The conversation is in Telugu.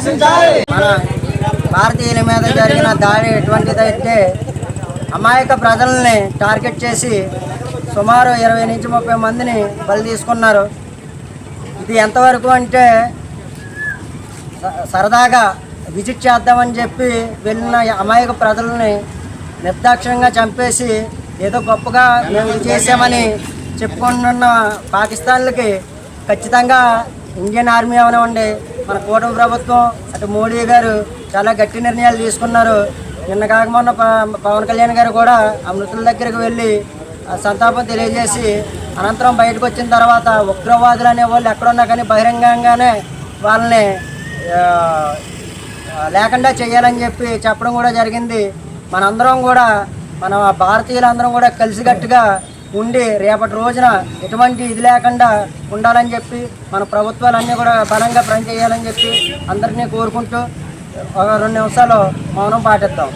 మన భారతీయుల మీద జరిగిన దాడి ఎటువంటిదైతే అమాయక ప్రజల్ని టార్గెట్ చేసి సుమారు 20 నుంచి 30 మందిని బలి తీసుకున్నారు. ఇది ఎంతవరకు అంటే సరదాగా విజిట్ చేద్దామని చెప్పి వెళ్ళిన అమాయక ప్రజల్ని నిర్దాక్షిణ్యంగా చంపేసి ఏదో గొప్పగా మేము ఇది చేసామని చెప్పుకుంటున్న పాకిస్తాన్లకి ఖచ్చితంగా ఇండియన్ ఆర్మీ అవనివ్వండి, మన కూటమి ప్రభుత్వం, అటు మోడీ గారు చాలా గట్టి నిర్ణయాలు తీసుకున్నారు. నిన్న కాక మొన్న పవన్ కళ్యాణ్ గారు కూడా ఆ మృతుల దగ్గరికి వెళ్ళి సంతాపం తెలియజేసి అనంతరం బయటకు వచ్చిన తర్వాత ఉగ్రవాదులు అనే వాళ్ళు ఎక్కడున్నా కానీ బహిరంగంగానే వాళ్ళని లేకుండా చేయాలని చెప్పి చెప్పడం కూడా జరిగింది. మనందరం కూడా మన భారతీయులందరం కూడా కలిసికట్టుగా ఉండి రేపటి రోజున ఎటువంటి ఇది లేకుండా ఉండాలని చెప్పి మన ప్రభుత్వాలన్నీ కూడా బలంగా పనిచేయాలని చెప్పి అందరినీ కోరుకుంటూ ఒక 2 నిమిషాలు మౌనం పాటిద్దాం.